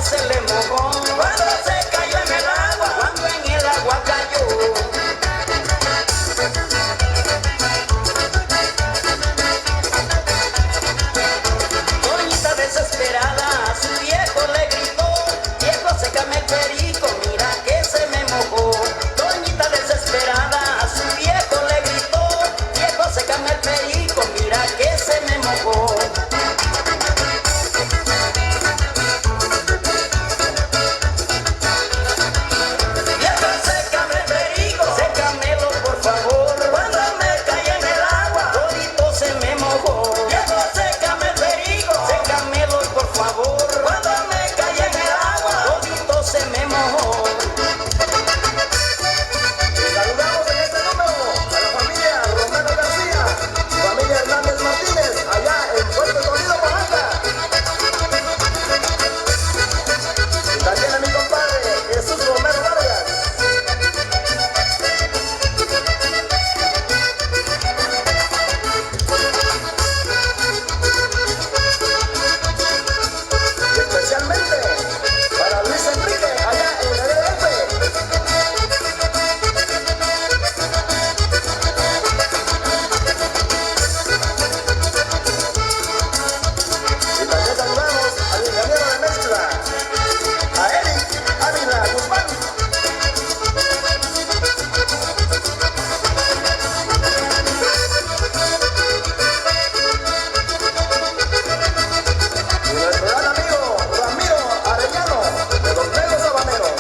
ya se le mojó. Cuando se cayó en el agua, cuando en el agua cayó. Doñita desesperada a su viejo le gritó: viejo, sécame el perico, mira que se me mojó. Doñita desesperada a su viejo le gritó: viejo, sécame el perico, mira que se me mojó. Viejo, sécame el perico, sécamelo por favor. Cuando me caí en el agua, todito se me mojó. Viejo, sécame el perico, sécamelo por favor. Cuando me caí en el agua, todito se me mojó. Saludamos en este número a la familia Romero García, familia Hernández Martínez, allá en Puerto Sonido, Oaxaca. Y también a mi compadre Jesús Romero Vargas. Y especialmente para Luis Enrique, allá en el DF. Y también saludamos al ingeniero de mezcla, a Eric Ávila Guzmán. Y nuestro gran amigo Ramiro Arellano, de Los Negros Habaneros.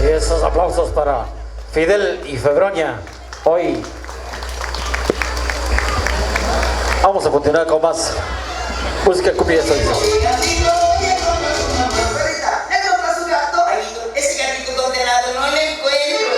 Y esos aplausos para Fidel y Febronia. Hoy vamos a continuar con más música cumbia. Ese gatito condenado no le encuentro.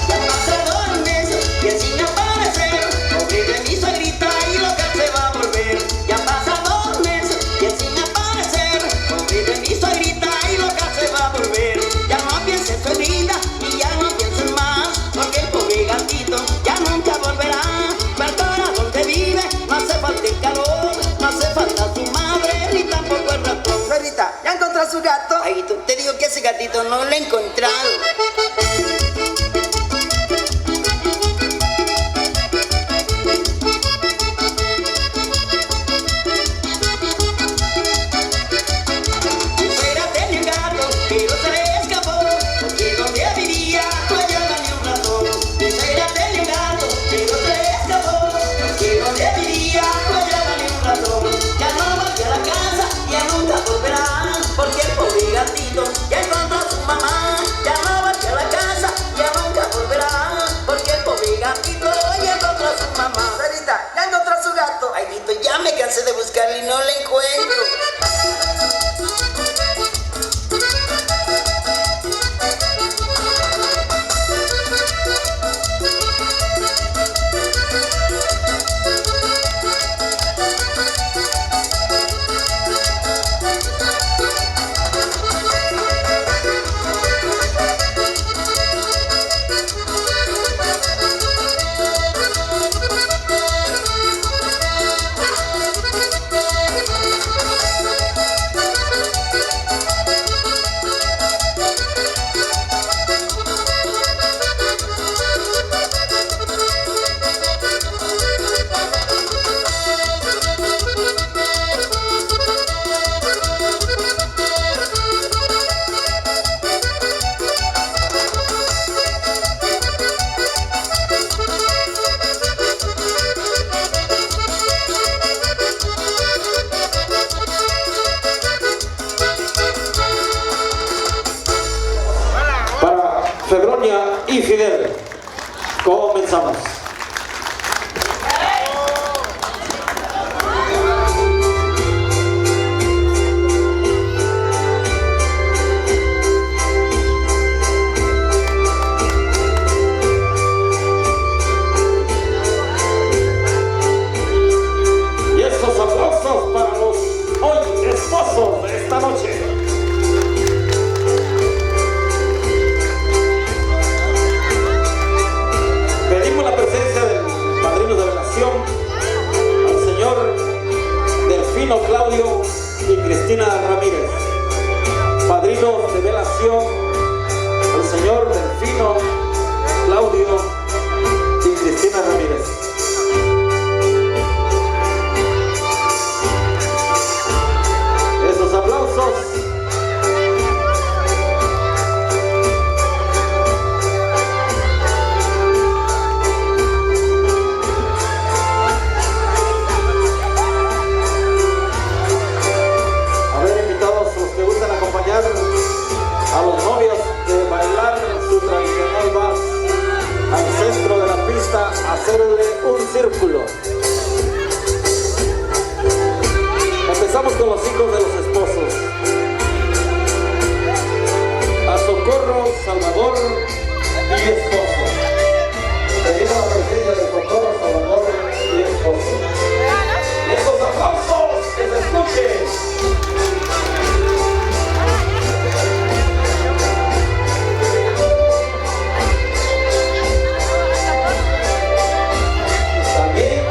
Ya pasaron meses y él sin aparecer, pobre de mi suegrita y loca se va a volver. Ya pasaron meses y él sin aparecer, pobre de mi suegrita y loca se va a volver. Ya no pienses en su vida y ya no pienses más, porque el pobre gatito ya nunca volverá. Para donde vive no hace falta el calor, no hace falta su madre ni tampoco el ratón. Ferita, ¿ya encontró a su gato? Ay, te digo que ese gatito no lo he encontrado. Mi suegra tenía un gato, pero se le escapó, porque donde vivía no hallaba ni un ratón. Mi suegra tenía un gato, pero se le escapó, porque donde vivía no hallaba ni un ratón. Ya no volvió a la casa, ya nunca volverá, porque el pobre gatito ya encontró a su mamá. Ya no volvió a la casa, Sonia y Fidel. Comenzamos. Y estos aplausos para los hoy esposos de esta noche. Pedimos la presencia del padrino de velación, al señor Delfino Claudio y Cristina Ramírez. Padrinos de velación, al señor Delfino Claudio y Cristina Ramírez. Esos aplausos. A los novios de bailar su tradicional vals al centro de la pista, hacerle un círculo. Empezamos con los hijos de los esposos. A Socorro, Salvador y esposo. Pedimos la presencia de Socorro, Salvador y esposo. Y estos aplausos que se escuchen. También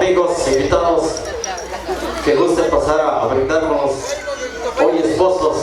amigos, invitados que gusten pasar a brindar con los hoy esposos.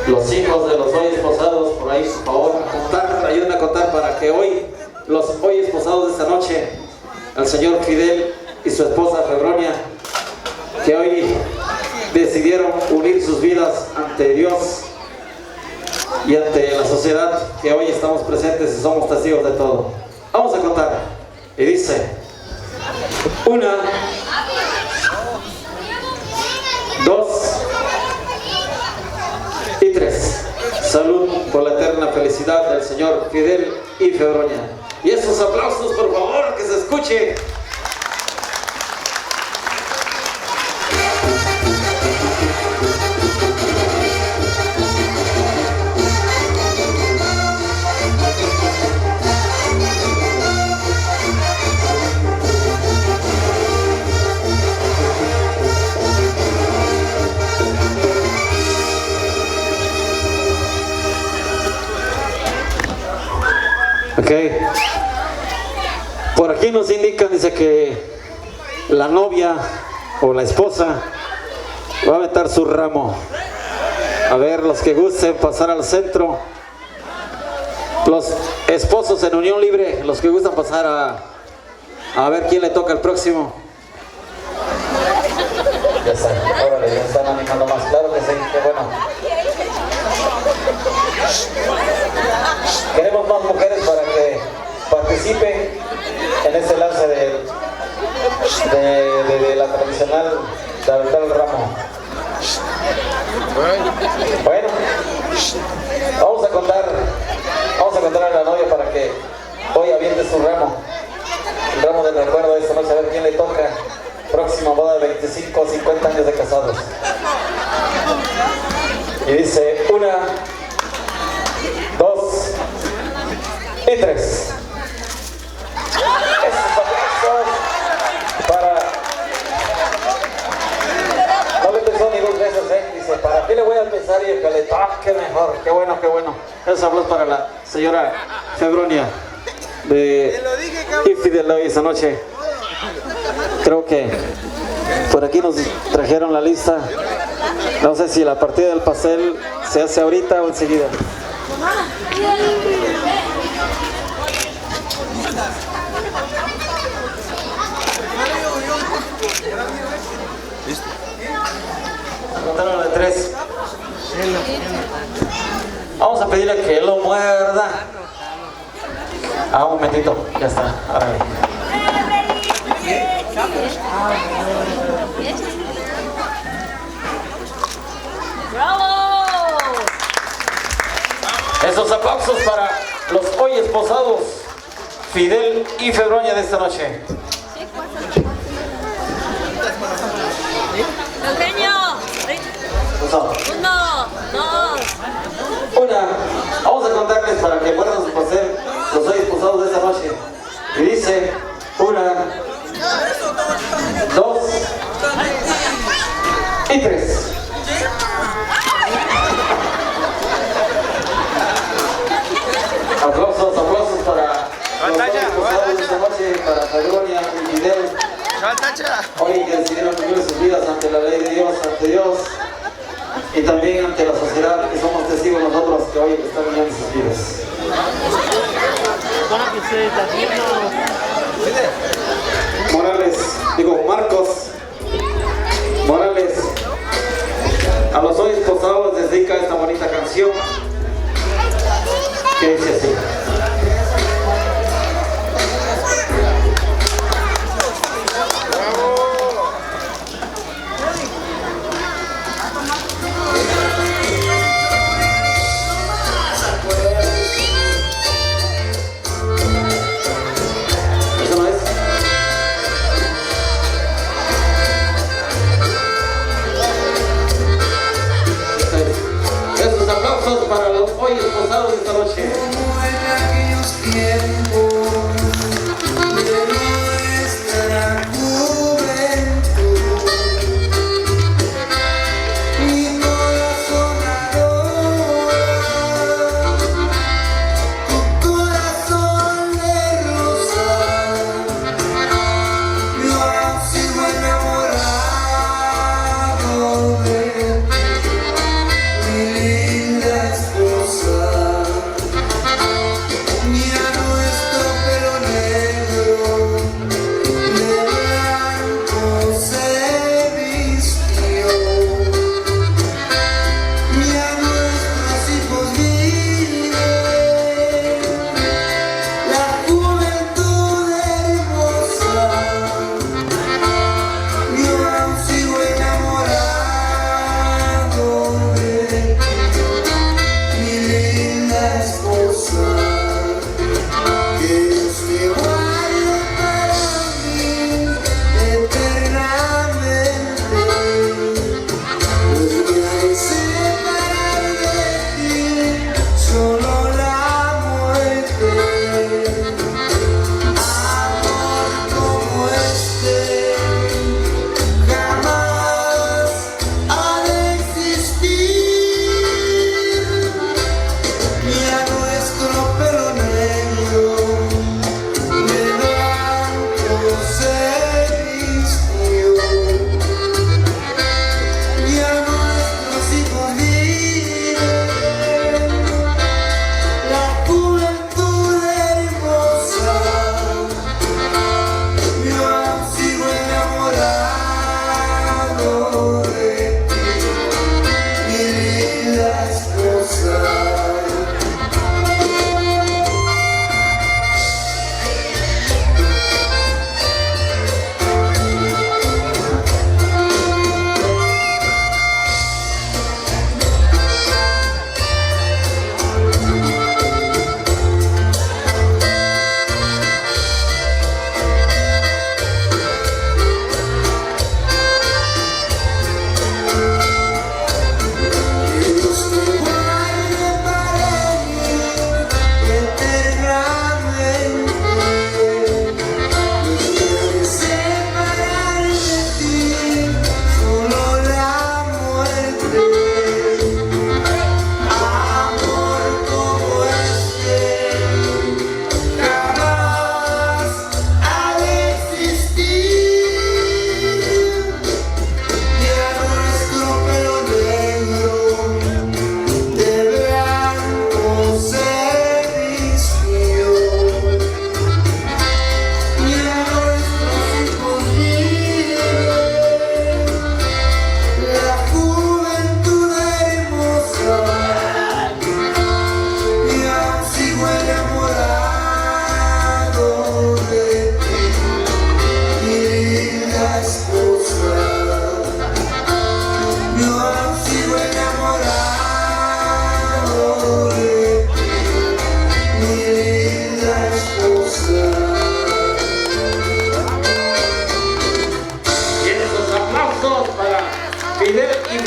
Los hijos de los hoy esposados, por ahí, por favor, ayuden a contar para que hoy, los hoy esposados de esta noche, al señor Fidel y su esposa Febronia, que hoy decidieron unir sus vidas ante Dios y ante la sociedad, que hoy estamos presentes y somos testigos de todo. Vamos a contar. Y dice: 1, 2 y 3. Salud por la eterna felicidad del señor Fidel y Febronia. Y esos aplausos, por favor, que se escuche. Okay. Por aquí nos indican, dice que la novia o la esposa va a aventar su ramo. A ver, los que gusten pasar al centro. Los esposos en unión libre, los que gustan pasar a ver quién le toca el próximo. Ya están, órale, ya están animando más. Claro que sí, qué bueno. Queremos más mujeres para que participen en este lance de la tradicional de aventar el ramo. Bueno, vamos a contar a la novia para que hoy aviente su ramo, el ramo del recuerdo de esta noche, a ver quién le toca. Próxima boda de 25 o 50 años de casados. Y dice: 1, 2 y 3. Esos aplausos para... No le pensó ni 2 veces, dice: ¿para qué le voy a pensar? Y el que le toque mejor. Qué bueno, qué bueno. Esos aplausos para la señora Febronia de Fidel hoy esta noche. Creo que por aquí nos trajeron la lista. No sé si la partida del pastel se hace ahorita o enseguida. Contaron de 3. Vamos a pedirle que lo muerda. Un momentito, ya está. Árale. ¡Bravo! Esos aplausos para los hoy esposados Fidel y Febronia de esta noche. Eugenio. 1, 2. Vamos a contarles para que muerdan su pastel los hoy esposados de esta noche. Y dice: 1, 2 y 3. Aplausos para los hoy esposados de esta noche, para Febronia y Fidel. Hoy que decidieron vivir sus vidas ante la ley de Dios, ante Dios y también ante la sociedad, que somos testigos nosotros que hoy están viviendo sus vidas. Marcos Morales, a los hoy esposados les dedica esta bonita canción que dice así. ¿Eso no es?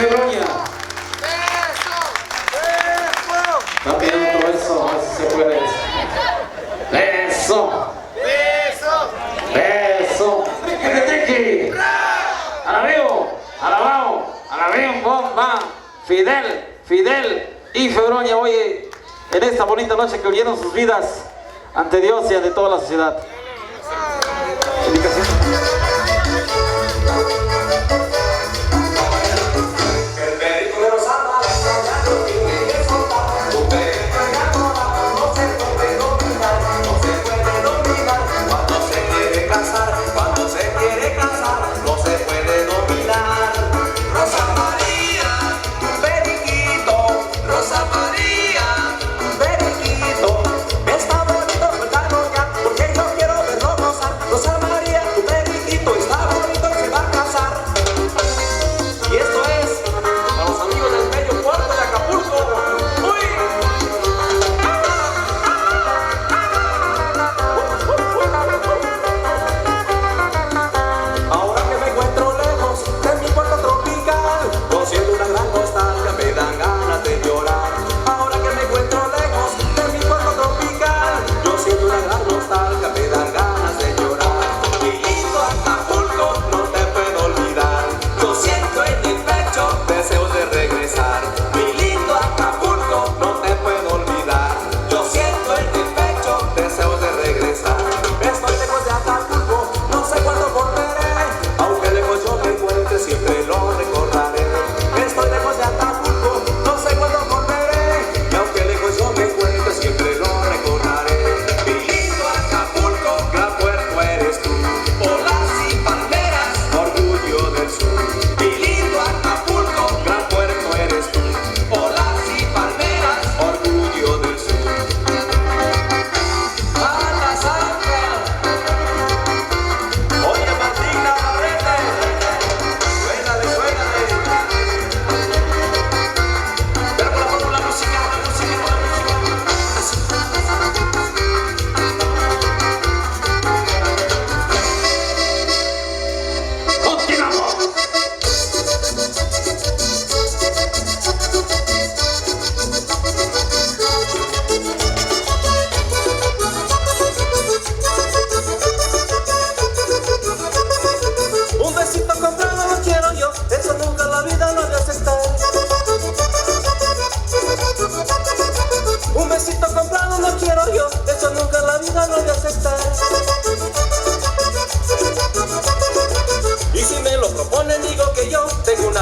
Febronia. Está pidiendo otro beso, a ver si se puede. Eso. Eso. Triqui. Alabeo, alabao, alabeo, bomba. Fidel y Febronia, oye, en esta bonita noche que unieron sus vidas ante Dios y ante toda la sociedad. Indicación.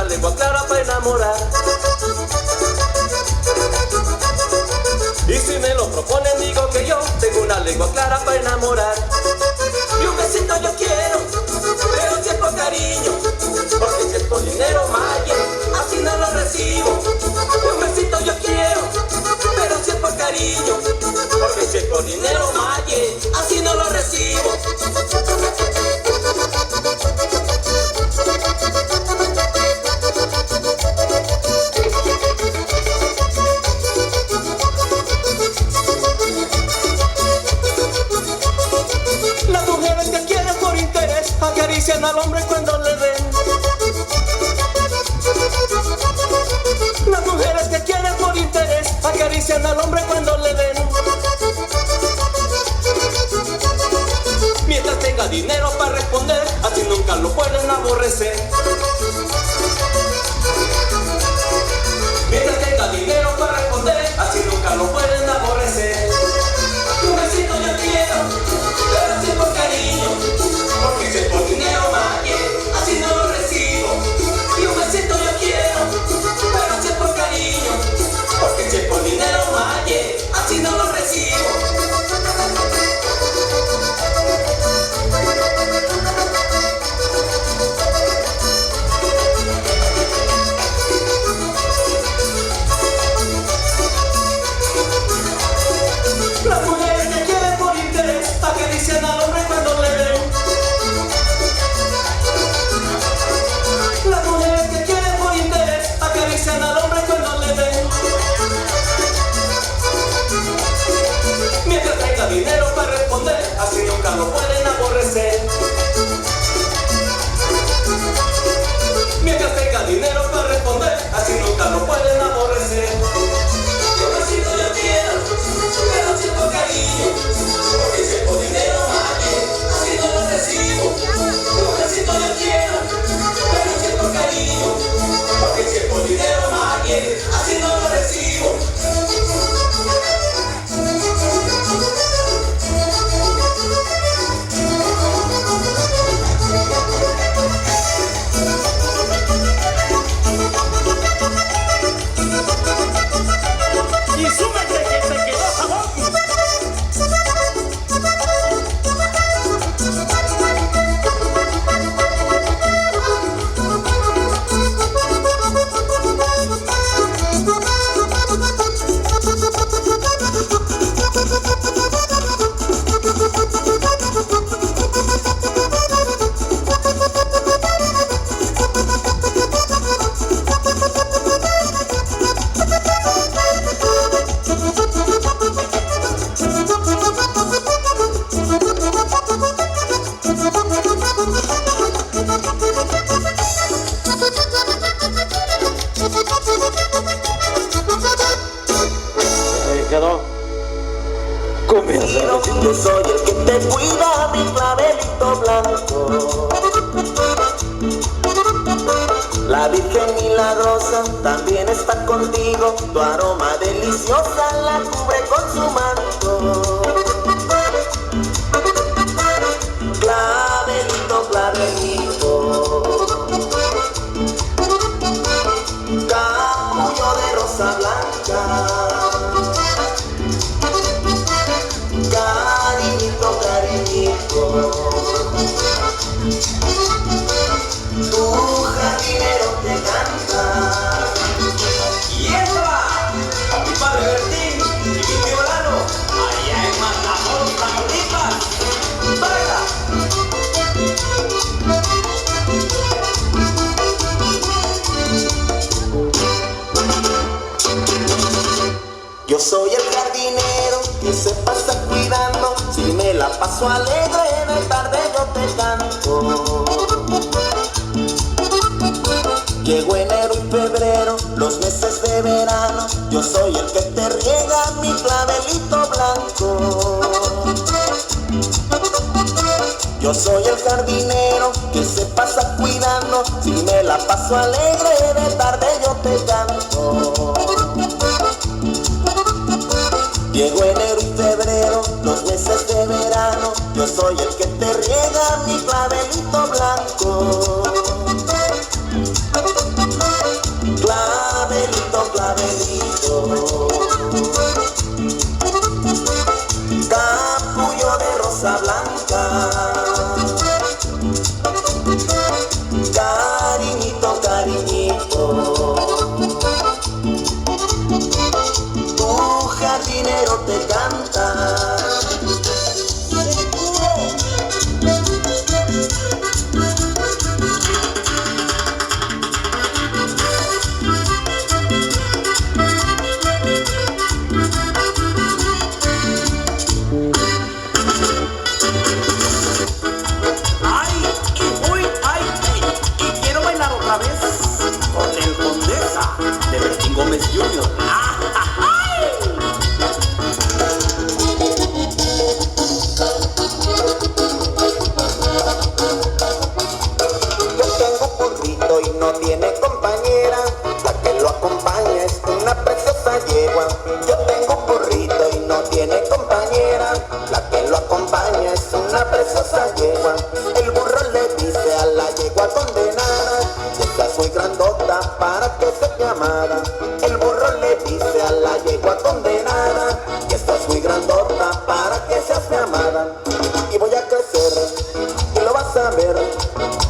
lengua clara para enamorar. Y si me lo proponen digo que yo tengo una lengua clara para enamorar. Y un besito yo quiero, pero si es por cariño, porque si es por dinero maye, así no lo recibo. Y un besito yo quiero, pero si es por cariño, porque si es por dinero maye, así no lo recibo. Las mujeres que quieren por interés acarician al hombre cuando le ven. Las mujeres que quieren por interés acarician al hombre cuando le ven. Mientras tenga dinero para responder, así nunca lo pueden aborrecer. Mientras tenga dinero para responder, así nunca lo pueden aborrecer. Un besito yo quiero, pero si es por cariño, porque si es por dinero maye, así no lo recibo. Y un besito yo quiero, pero si es por cariño, porque si es por dinero maye, así no lo recibo. Ahí quedó. Cumbia. Yo soy el que te cuida, mi clavelito blanco. La Virgen milagrosa también está contigo, tu aroma deliciosa la cubre con su manto. Clavelito, clavelito, capullo de rosa blanca, cariñito, cariñito, tu jardinero te canta. Y eso va a mi padre Bertín y mi tío Lano, allá en Matamoros, Tamaulipas. ¡Baila! Yo soy el jardinero que se pasa cuidando, si me la paso alegre de tarde yo te canto. Llegó enero y febrero, los meses de verano, yo soy el que te riega mi clavelito blanco. Yo soy el jardinero que se pasa cuidando, si me la paso alegre de tarde yo te canto. Llegó enero y febrero, los meses de verano, yo soy el que te riega mi clavelito blanco. Clavelito, clavelito, capullo de rosa blanca, cariñito, cariñito, tu jardinero te canta. Y quiero bailar otra vez con el Condesa de Bertín Gómez Jr. Yo tengo un burrito y no tiene compañera, la que lo acompaña es una preciosa yegua. Yo tengo un burrito y no tiene compañera, la que lo acompaña es una preciosa yegua. El burro le dice a la yegua condenada, estás muy grandota para que seas mi amada. El burro le dice a la yegua condenada, que estás muy grandota para que seas mi amada. Y voy a crecer y lo vas a ver,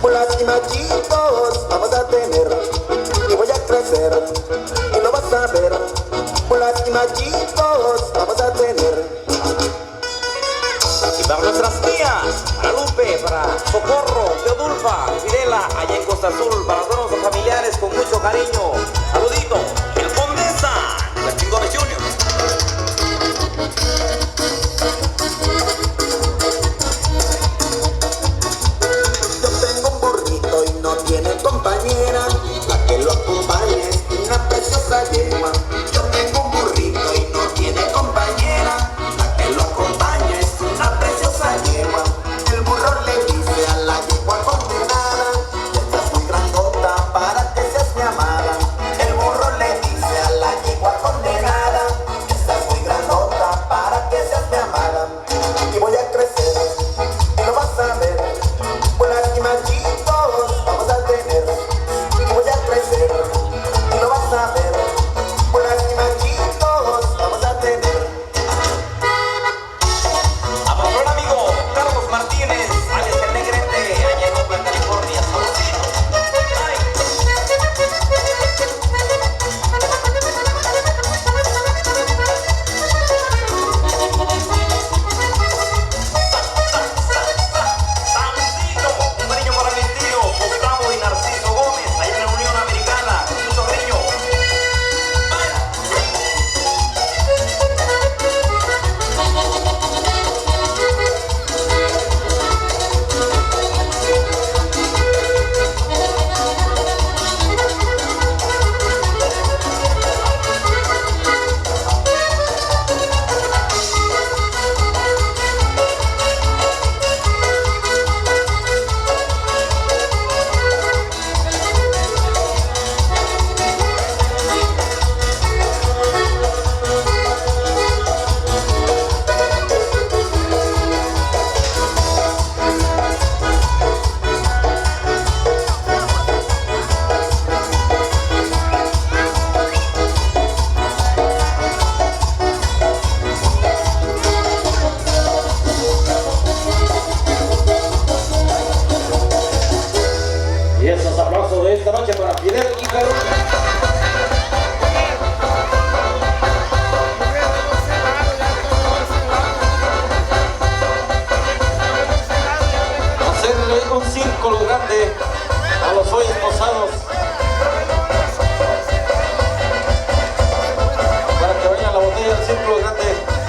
por lástima chicos vamos a tener. Y voy a crecer y lo vas a ver, por lástima chicos vamos a tener. Y para nuestras tías, para Lupe, para Socorro, Teodulfa, Fidela, allá en Costa Azul, para todos los familiares con mucho cariño. Saludito, el Condesa, Bertín Gómez Jr. Yo tengo un burrito y no tiene compañera, la que lo acompaña es una preciosa yegua. Yo tengo un burrito y no tiene compañera, la que lo acompaña es una preciosa yegua. El burro le dice a la yegua condenada, que estás muy grandota para que seas mi amada. El burro le dice a la yegua condenada, que estás muy grandota para que seas mi amada. Y voy a crecer y lo vas a ver, por lástima chicos vamos a tener. Y esos aplausos de esta noche para Fidel Ícaro. Hacerle un círculo grande a los hoy esposados para que vayan la botella del círculo grande.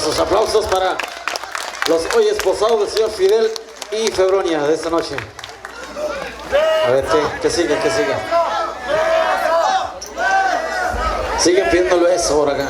Esos aplausos para los hoy esposados del señor Fidel y Febronia de esta noche. A ver, ¿qué sigue? ¿Qué sigue? Siguen pidiéndolo eso por acá.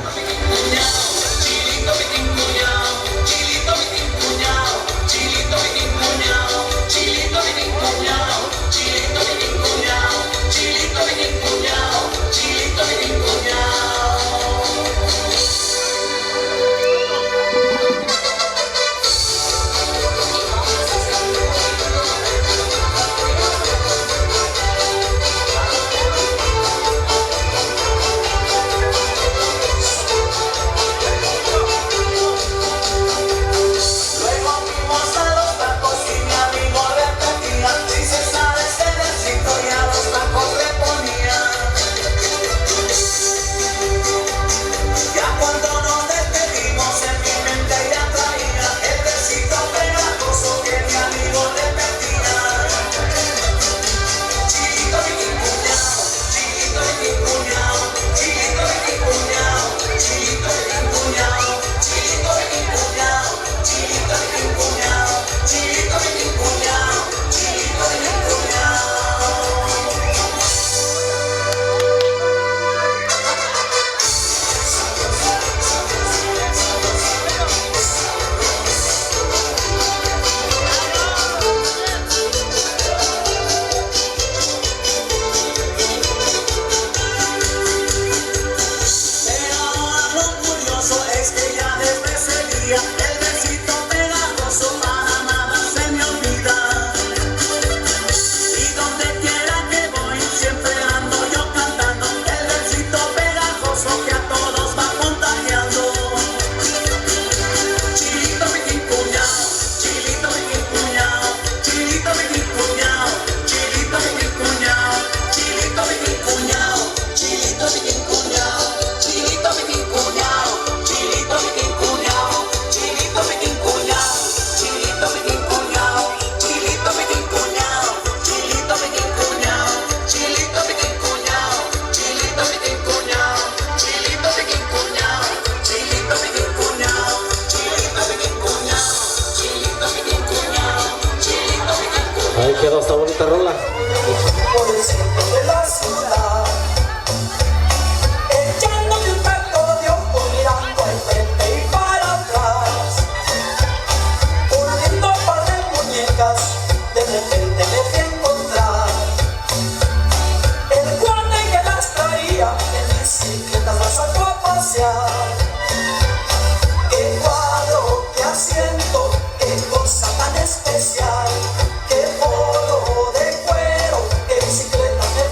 Ahí quedó esta bonita rola. Por el centro de la ciudad, echándome un taco de ojo, mirando al frente y para atrás, poniendo un par de muñecas, de repente me fui a encontrar el guardia que las traía en bicicleta, las sacó a pasear. Qué cuadro, qué asiento, qué cosa tan especial. Qué polo de cuero, qué bicicleta me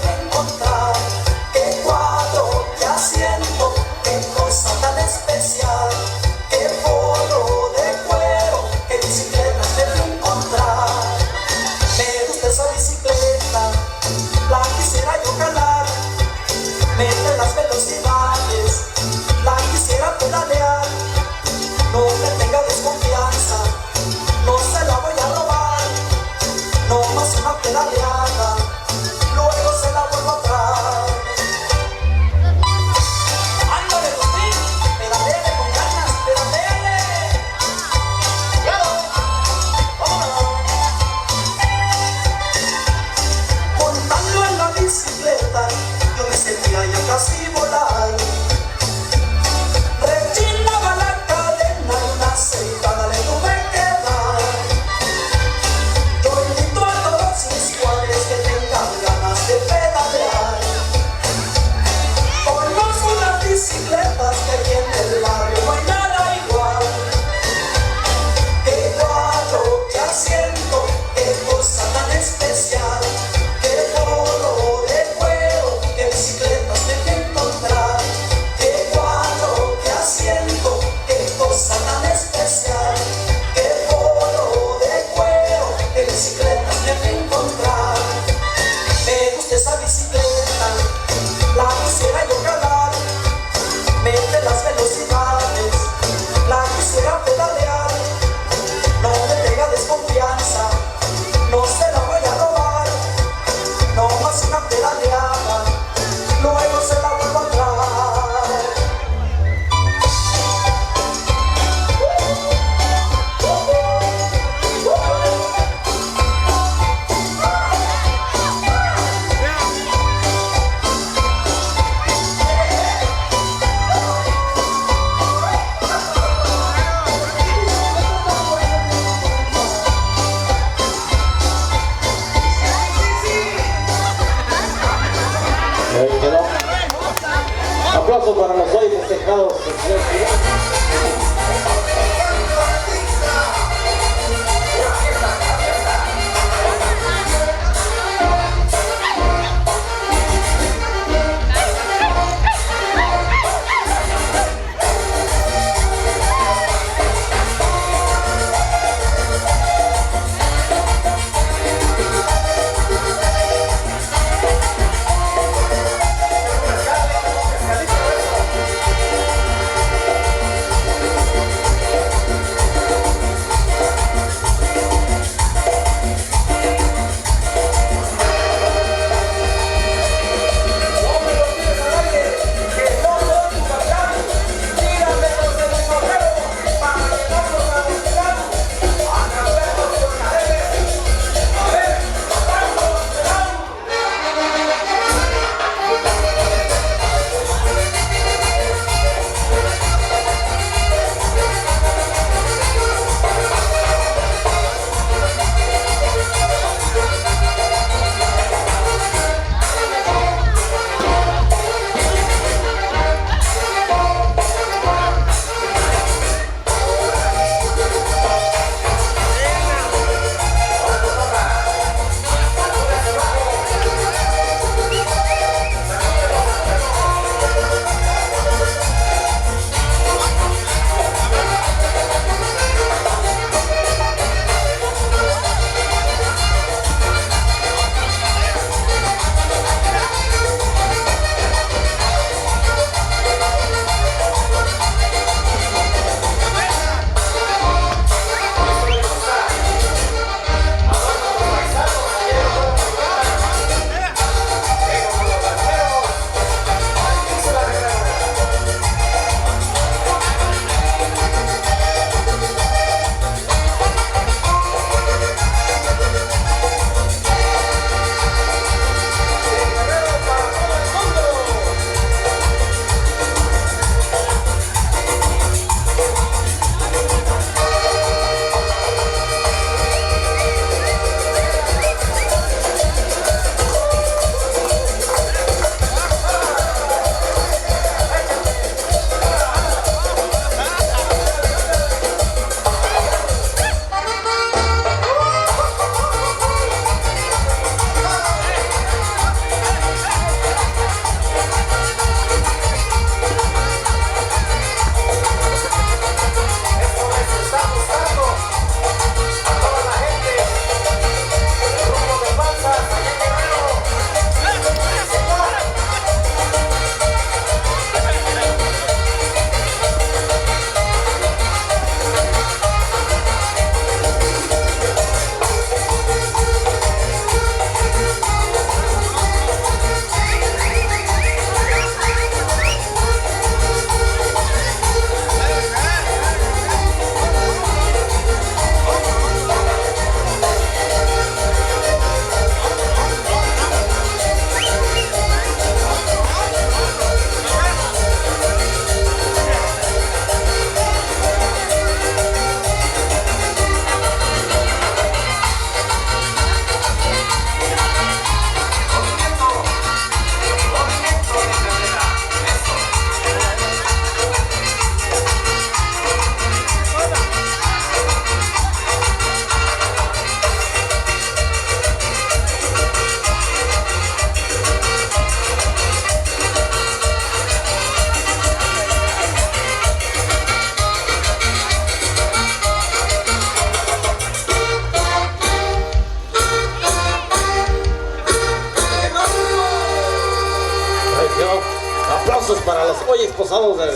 muy esposados de...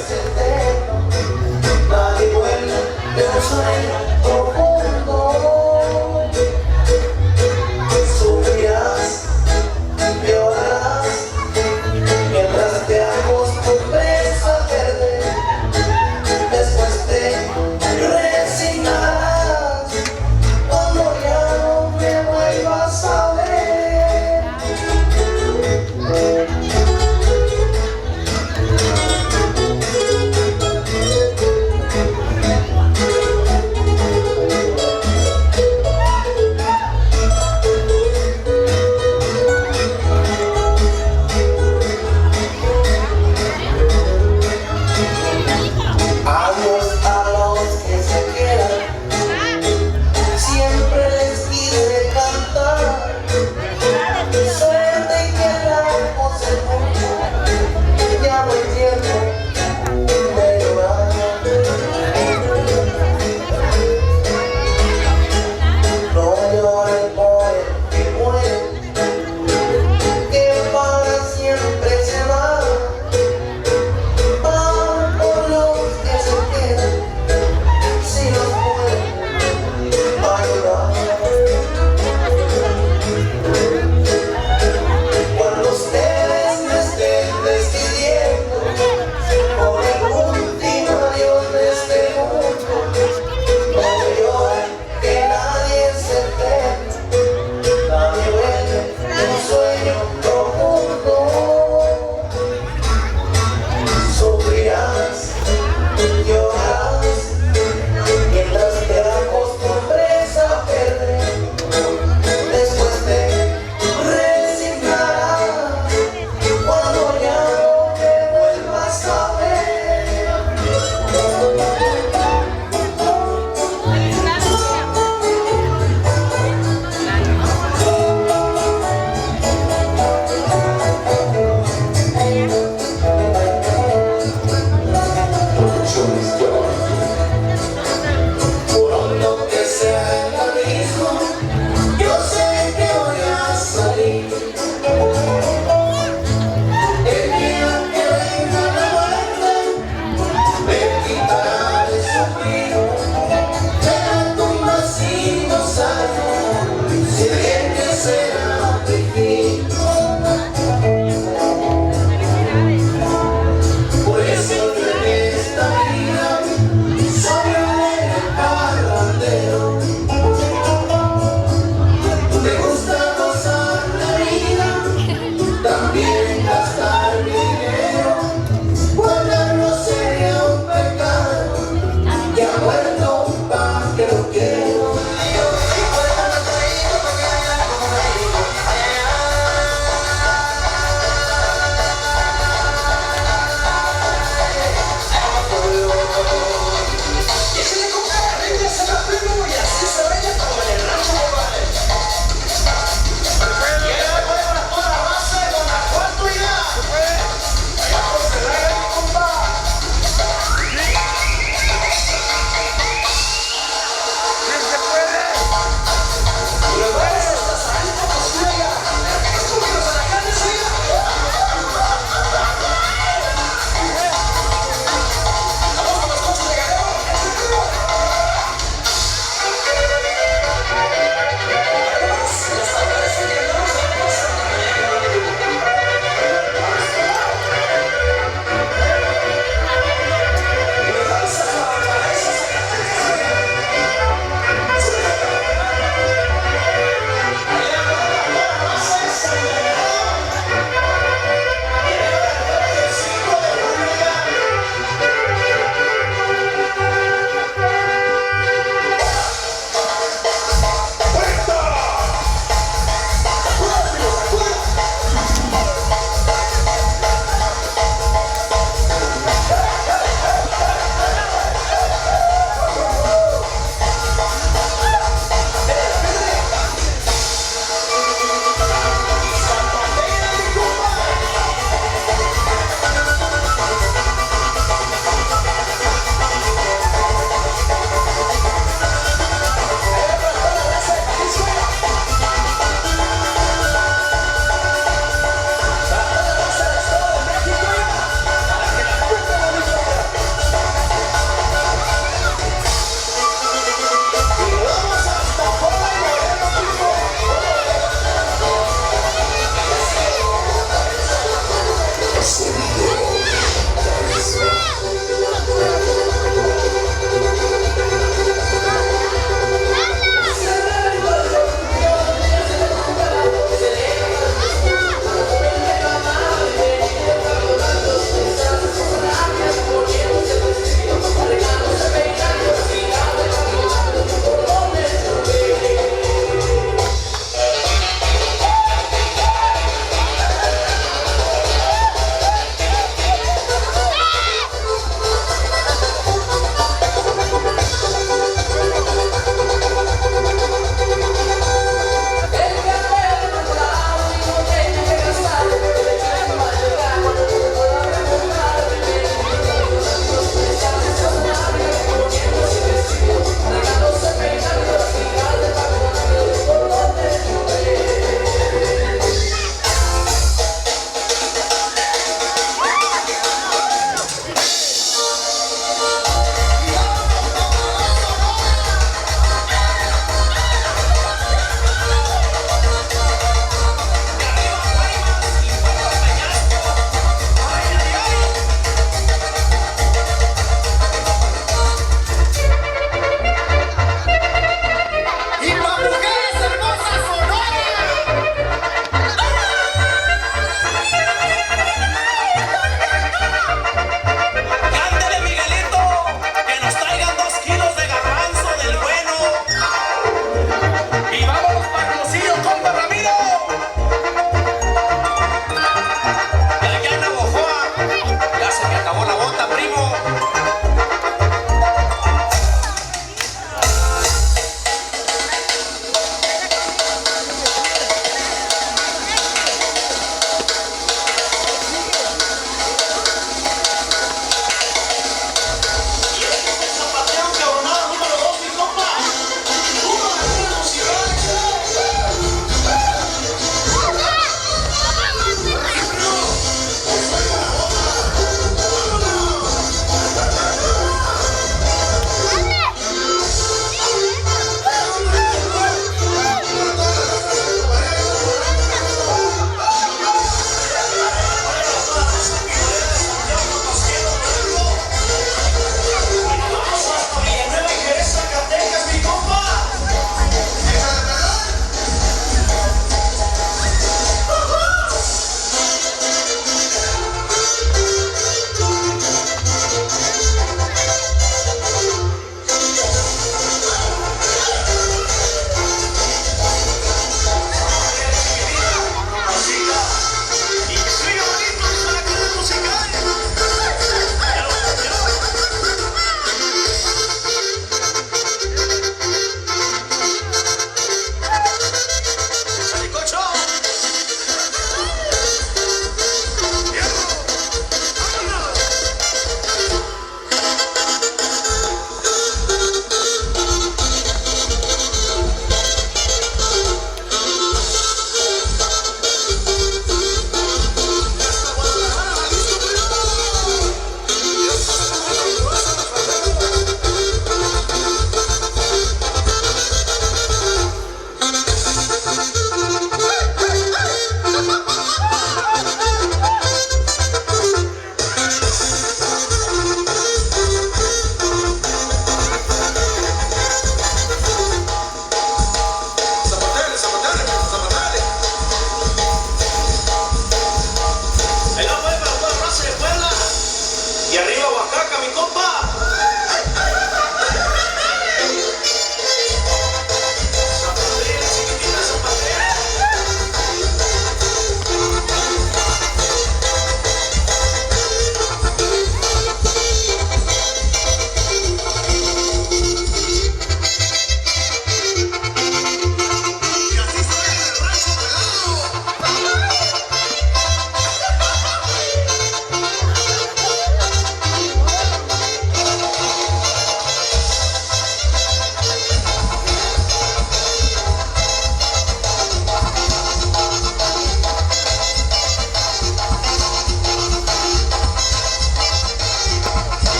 La vihuela de un sueño profundo. Sufrirás, llorarás, mientras te hagas tu presa verde. Después te resignarás cuando ya no me vuelvas a ver.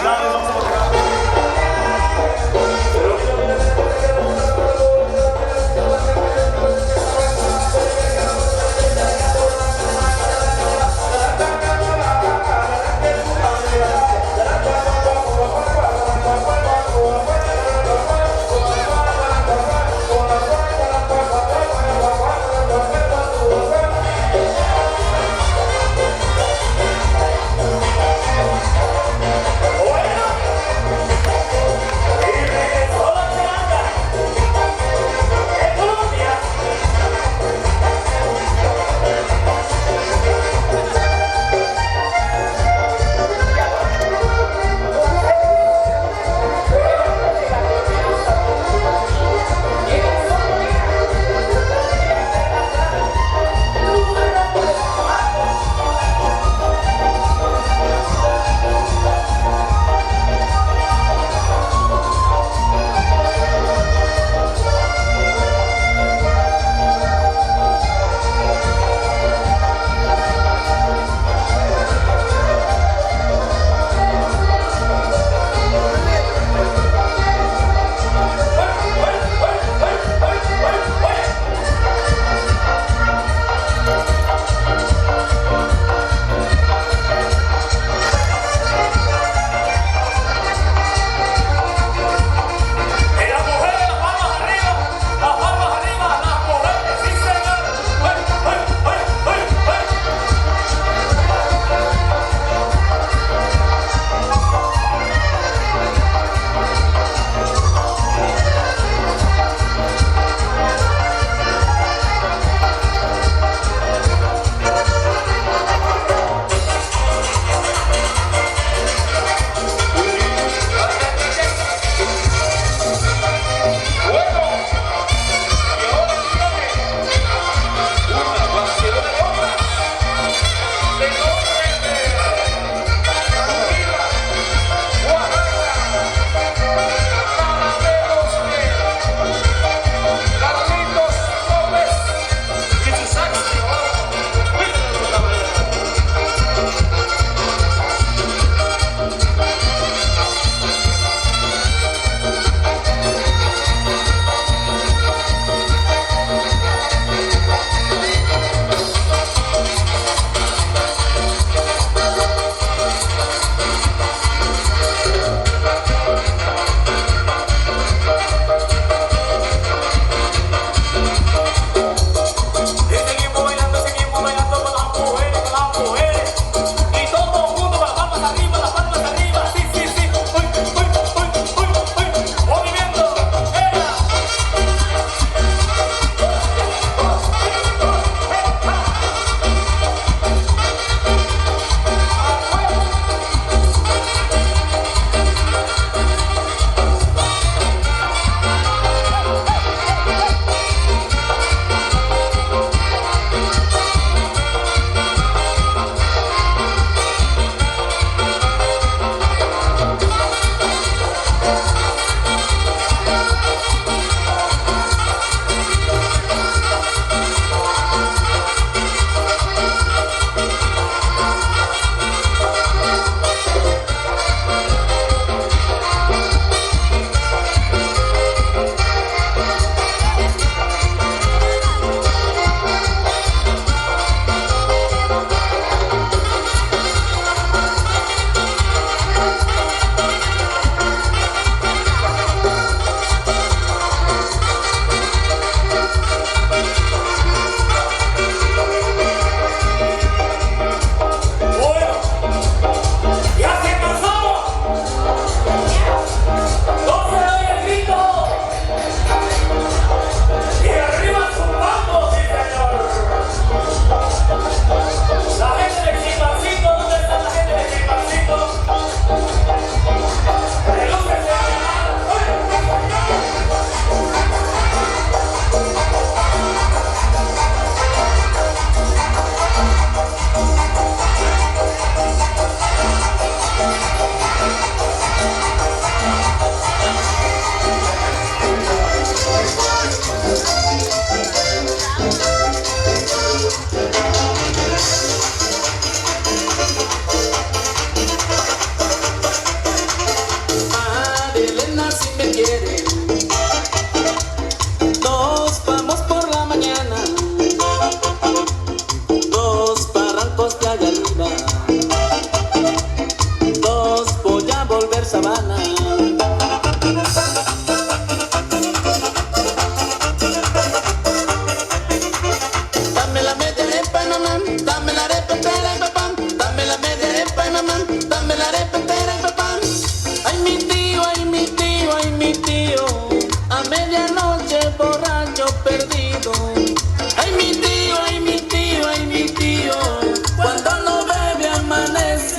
felicidades, vamos a tocar. Bueno,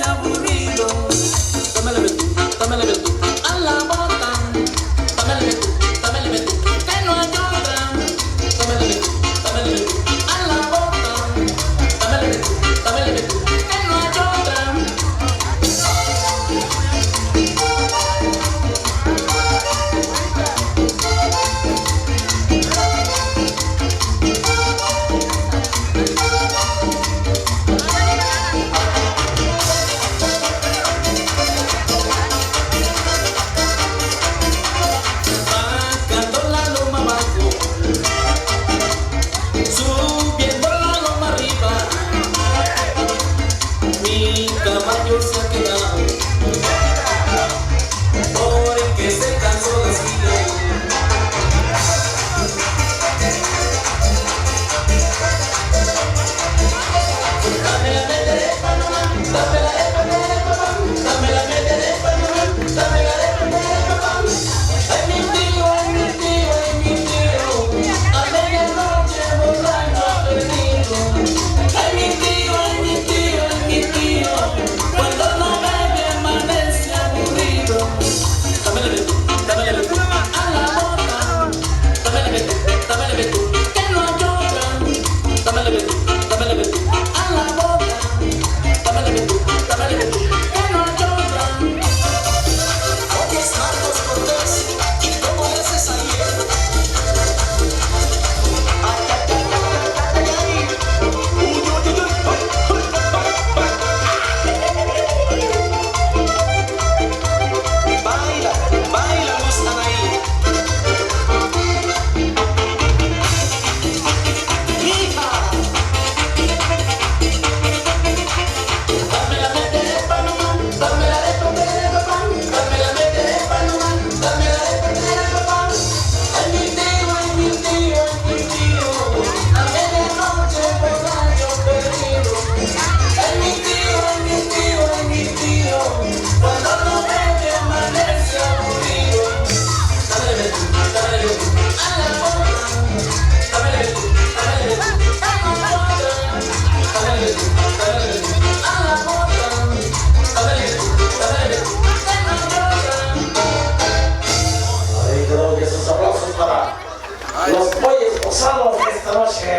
aburrido. Dámele tú, a la boca. Dámele tú, que no hay otra. Dámele tú, a la boca. Dámele tú, que no hay otra. Bajando la loma abajo, subiendo la loma arriba, mi caballo se ha quedado porque se cansó de seguir. Dame la meterepa nomás, dame la meterepa, dame la meterepa nomás, dame la meterepa. Ay mi tío, ay mi tío, ay mi tío, a medianoche borracho perdido. Ay mi tío, ay mi tío, ay mi tío, cuando no bebe amanece aburrido. Dámele tú, a la boca. Dámele tú, que no hay otra. Dámele tú, a la boca. Dámele tú, que no hay otra. Oye, Santos Cortés, ¿y cómo le haces ayer? Ay, ay, ay, ay, ay, ay. Baila, baila, no están ahí. Hija. Dame la meterepa nomás, dame la meterepa, dame la meterepa nomás, dame la meterepa. Ay mi tío, ay mi tío, ay mi tío, a medianoche borracho perdido. Ay mi tío, ay mi tío, ay mi tío, cuando no bebe amanece aburrido. Dámele tú, a la boca. Dámele tú, a la boca. Dámele tú, a la boca. Dámele tú, que no hay otra. Ahí creo que esos aplausos para los pollos posados de esta noche.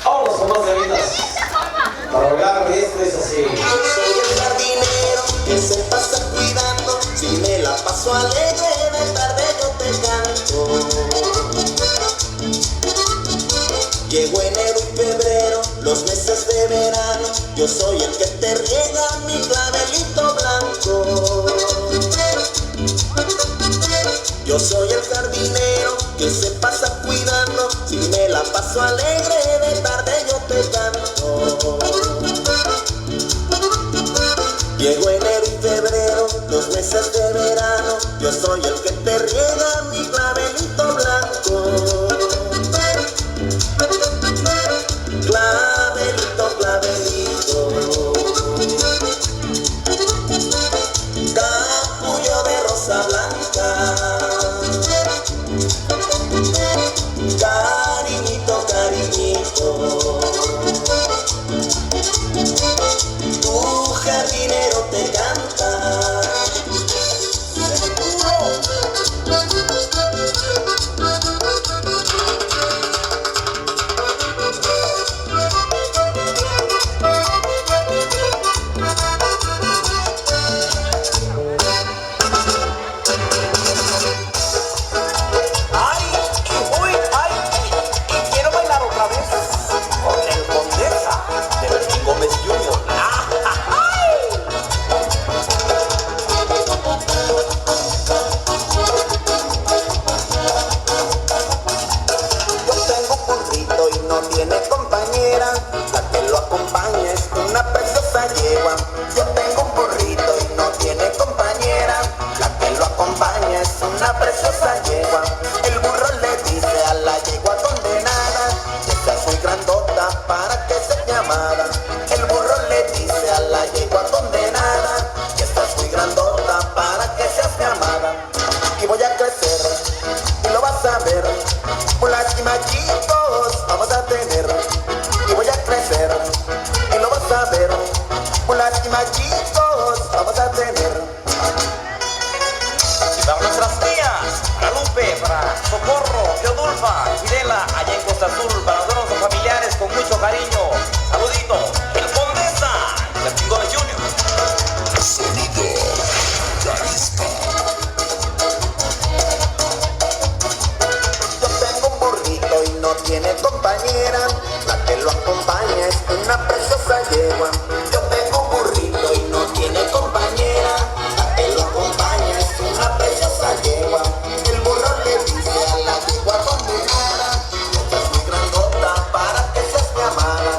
Vámonos con más bebidas. Para bailar y esto es así. Yo soy el jardinero que se pasa cuidando. Si me la paso alegre, de tarde yo te canto. Llegó enero y febrero, los meses de verano. Yo soy el que te riega mi clavelito blanco. Yo soy el jardinero que se pasa cuidando. Si me la paso alegre, de tarde yo te canto. Llegó enero y febrero, los meses de verano. Yo soy el que te riega mi clavelito blanco. Clavelito, clavelito, capullo de rosa blanca. Cariñito, cariñito, tu jardinero te canta. Imagine todos vamos a tener. Y para nuestras tías, para Lupe, para Socorro, Teodulfa, Fidela, allá en Costa Azul, para todos los familiares con mucho cariño. Saludito, el Condesa, el Chingón Junior. Sonido Carisma. Yo tengo un burrito y no tiene compañera, la que lo acompaña es una preciosa yegua. Yo tengo un burrito y no tiene compañera, la que lo acompaña es una preciosa yegua. El burro le dice a la yegua condenada, esta es muy grandota para que seas mi amada.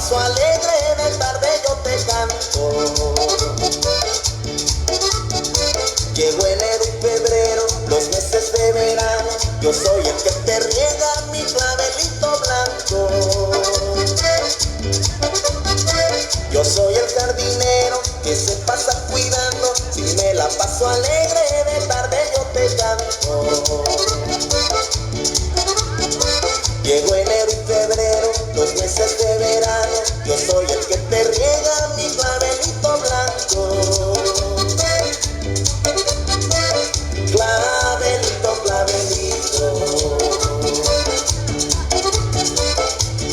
paso alegre de tarde yo te canto. Llegó enero y febrero, los meses de verano, yo soy el que te riega mi clavelito blanco. Yo soy el jardinero que se pasa cuidando, si me la paso alegre de tarde yo te canto. Llegó enero y febrero, los meses de verano, yo soy el que te riega mi clavelito blanco. Clavelito, clavelito,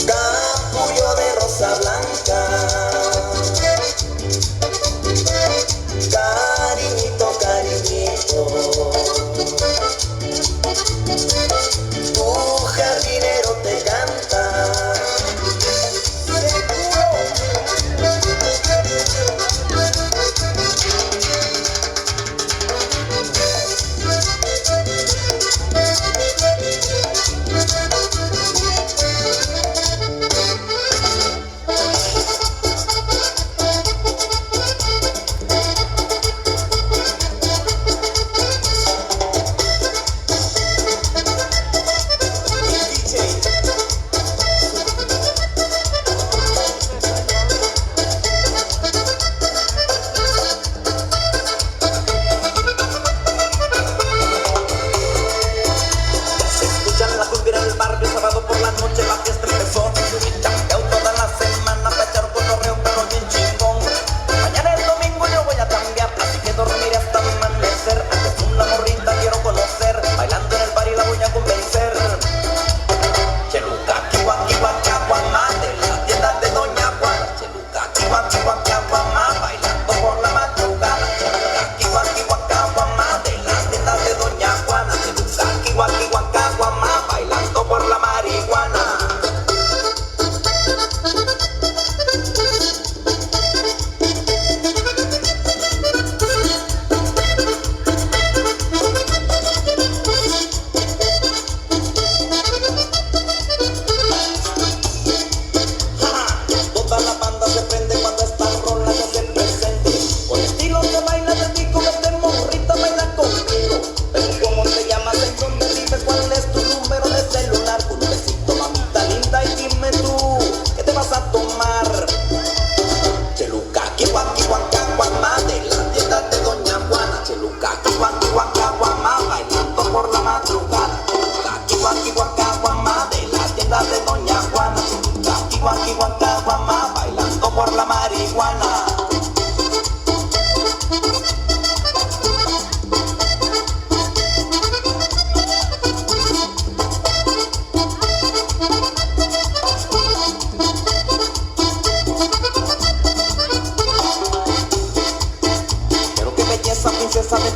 capullo de rosa blanca, cariñito, cariñito, tu jardinero te canta.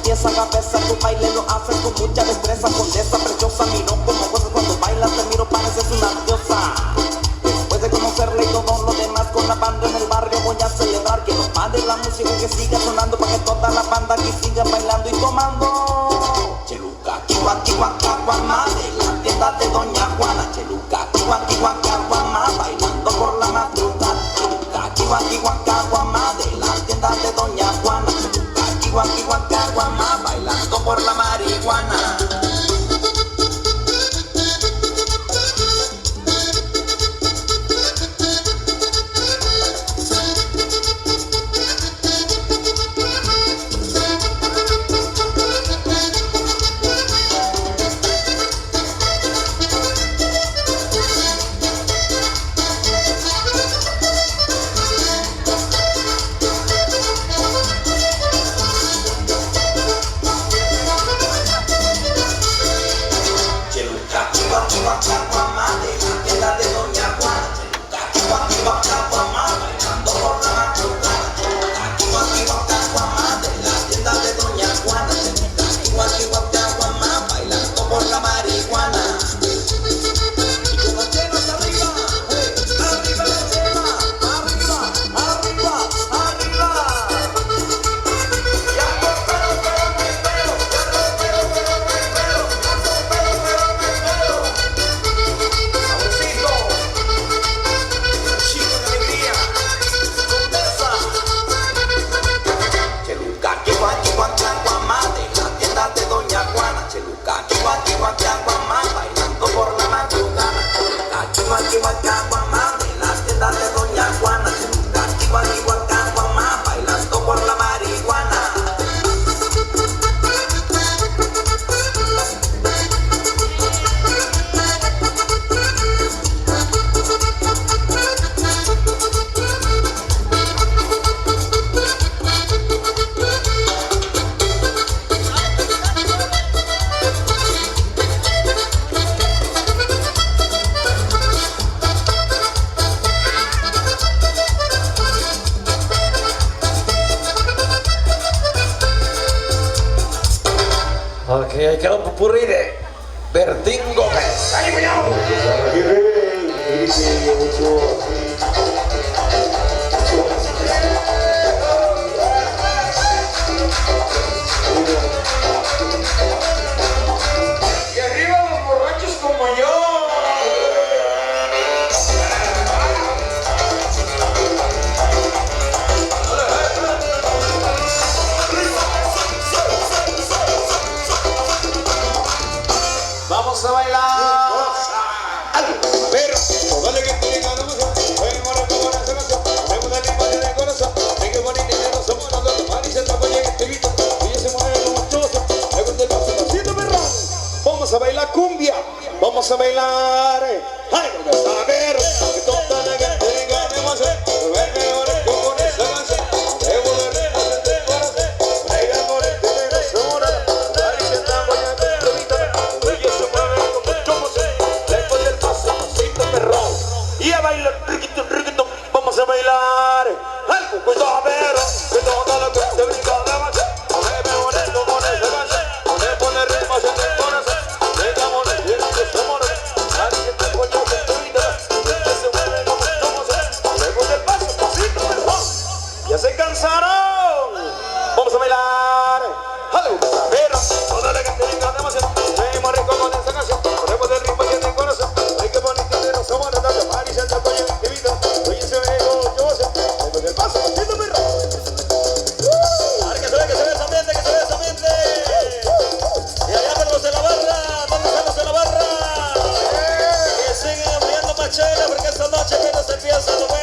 Princesa, cabeza, tu baile lo haces con mucha destreza. Condesa, preciosa, miro como cosas cuando bailas, te miro, pareces una diosa. Después de conocerle y todo lo demás, con la banda en el barrio voy a celebrar. Que no pare la música, que siga sonando, para que toda la banda aquí siga bailando y tomando. Cheluca, kiwa, kiwa, caguama, de la tienda de Doña Juana. Cheluca, kiwa, kiwa, caguama, bailando por la madrugada. Cheluca, kiwa, kiwa, caguama, de la tienda de Doña Juana. Kiwa, kiwa, caguama, bailando por la marihuana. Sí, ahí quedó un popurrí de Bertín Gómez. ¡Ay, cuñado! Y arriba los borrachos como yo. Vamos a bailar. A ver, dale que te diga, no me voy a morir con esa canción. Me gusta el ritmo de corazón. Hay que poner dinero, somos los dos. Mari se atrapa y en este beat. Y ese mueve como choza. Me gusta el pasito perrón. Vamos a bailar cumbia. Vamos a bailar. Ay, no vas a ver. Que toda la gente diga, me vas a ver. Me morir con esa canción. Me voy a ritmo de corazón. Me voy a morir de dinero, somos los dos. Mari se atrapa y en este beat. Y ese mueve como choza. Después del pasito perrón. Y a bailar riquito, riquito. Vamos a bailar. Algo cuento a ver. Que toda la gente brinca de más. Me molesto con esa canción. Me pone ritmos en el corazón. Dejamos de ir que se muere. Nadie te apoya con tu vida. Que se mueve como somos. Luego del pasito perrón. Ya se cansaron. Vamos a bailar. Algo a ver. Toda la gente brinca de más. Me molesto con esa canción. Luego del ritmo en el corazón. Hay que poner dinero, somos los dos. Mari se atrapa y en mi vida. Oye, se ve como yo sé. Luego del pasito perrón. Ahora que se ve ese ambiente, que se ve ese ambiente. Y allá para los de la barra, ¿dónde están los de la barra? Que siguen abriendo machela porque esta noche apenas empieza lo bueno.